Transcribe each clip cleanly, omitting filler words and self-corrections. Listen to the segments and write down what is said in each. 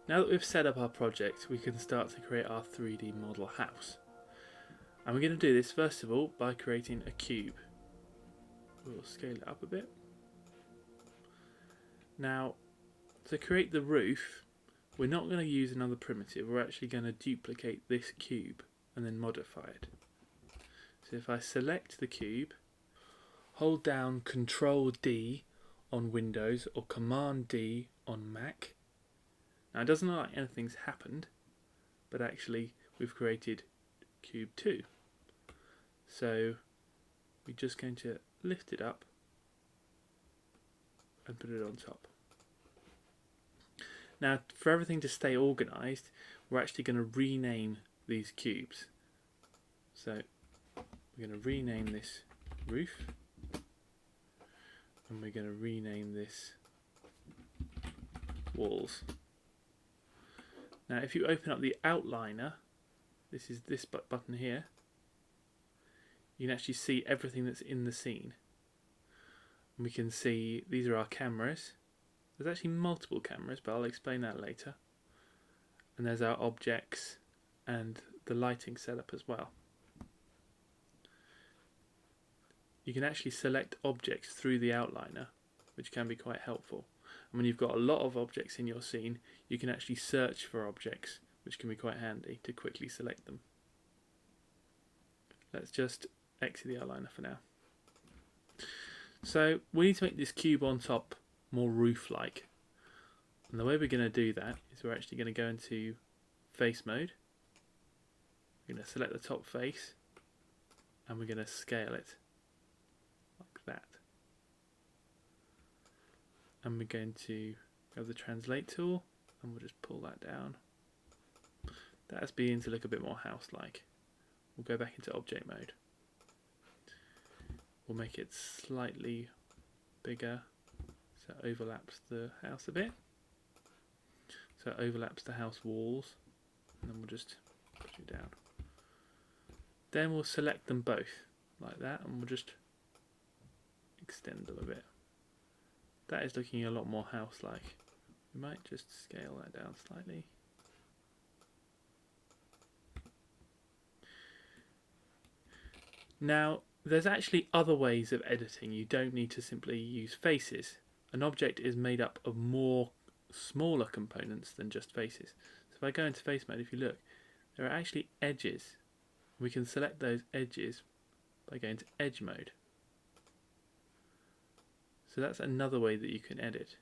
Now that we've set up our project, we can start to create our 3D model house. And we're going to do this first of all by creating a cube. We'll scale it up a bit. Now, to create the roof, we're not going to use another primitive, we're actually going to duplicate this cube and then modify it. So if I select the cube, hold down Control D on Windows or Command D on Mac. Now it doesn't look like anything's happened, but actually we've created cube 2. So we're just going to lift it up and put it on top. Now for everything to stay organised, we're actually going to rename these cubes. So we're going to rename this roof, and we're going to rename this walls. Now if you open up the outliner, this is this button here, you can actually see everything that's in the scene. And we can see these are our cameras. There's actually multiple cameras, but I'll explain that later. And there's our objects and the lighting setup as well. You can actually select objects through the outliner, which can be quite helpful. And when you've got a lot of objects in your scene, you can actually search for objects, which can be quite handy to quickly select them. Let's just exit the outliner for now. So we need to make this cube on top more roof-like. And the way we're going to do that is we're actually going to go into face mode. We're going to select the top face and we're going to scale it like that. And we're going to grab the translate tool and we'll just pull that down. That's beginning to look a bit more house-like. We'll go back into object mode. We'll make it slightly bigger so it overlaps the house a bit. So it overlaps the house walls, and then we'll just push it down. Then we'll select them both like that and we'll just extend them a bit. That is looking a lot more house-like. We might just scale that down slightly. Now, there's actually other ways of editing. You don't need to simply use faces. An object is made up of more smaller components than just faces. So if I go into face mode, if you look, there are actually edges. We can select those edges by going to edge mode. So that's another way that you can edit.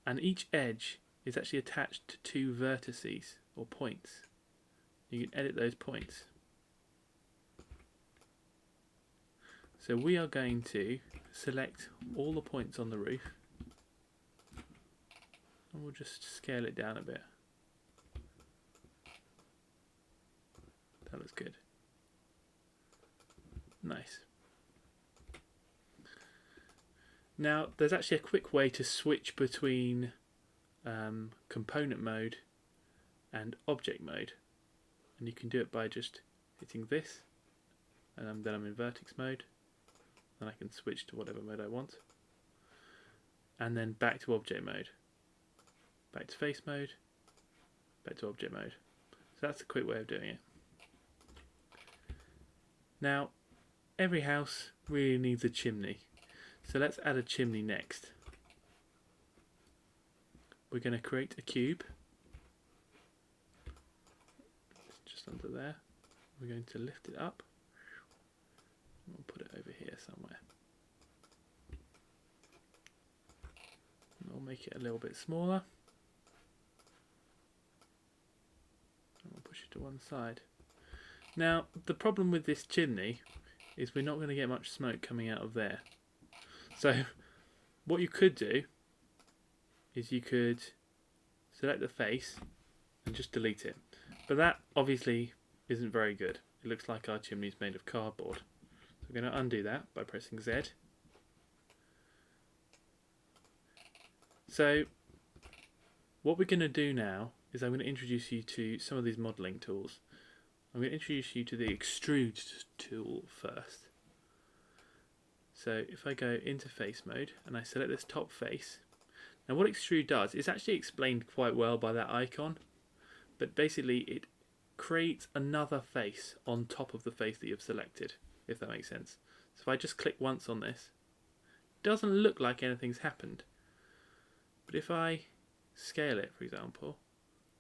And each edge is actually attached to 2 vertices or points. You can edit those points. So we are going to select all the points on the roof and we'll just scale it down a bit. That looks good. Nice. Now there's actually a quick way to switch between component mode and object mode, and you can do it by just hitting this, and then I'm in vertex mode. Then I can switch to whatever mode I want, and then back to object mode, back to face mode, back to object mode. So that's a quick way of doing it. Now every house really needs a chimney, so let's add a chimney next. We're going to create a cube just under there. We're going to lift it up. We'll put it over here somewhere. And we'll make it a little bit smaller. And we'll push it to one side. Now, the problem with this chimney is we're not going to get much smoke coming out of there. So, what you could do is you could select the face and just delete it. But that obviously isn't very good. It looks like our chimney is made of cardboard. We're going to undo that by pressing Z. So what we're going to do now is I'm going to introduce you to some of these modelling tools. I'm going to introduce you to the Extrude tool first. So if I go into face mode and I select this top face, Now what Extrude does is actually explained quite well by that icon, but basically it creates another face on top of the face that you've selected, if that makes sense. So if I just click once on this, it doesn't look like anything's happened. But if I scale it, for example,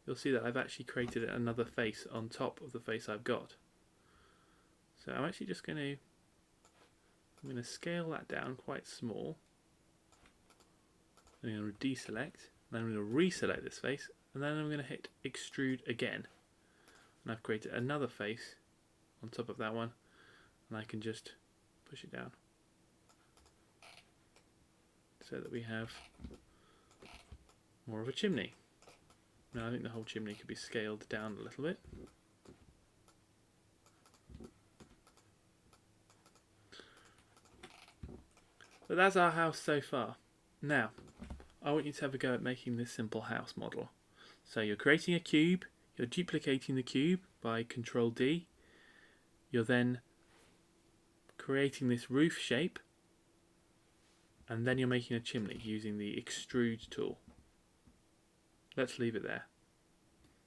you'll see that I've actually created another face on top of the face I've got. So I'm actually just going to scale that down quite small. I'm going to deselect, then I'm going to reselect this face, and then I'm going to hit Extrude again. And I've created another face on top of that one, and I can just push it down so that we have more of a chimney. Now I think the whole chimney could be scaled down a little bit. But that's our house so far. Now, I want you to have a go at making this simple house model. So you're creating a cube, you're duplicating the cube by Control D, you're then creating this roof shape, and then you're making a chimney using the Extrude tool. Let's leave it there.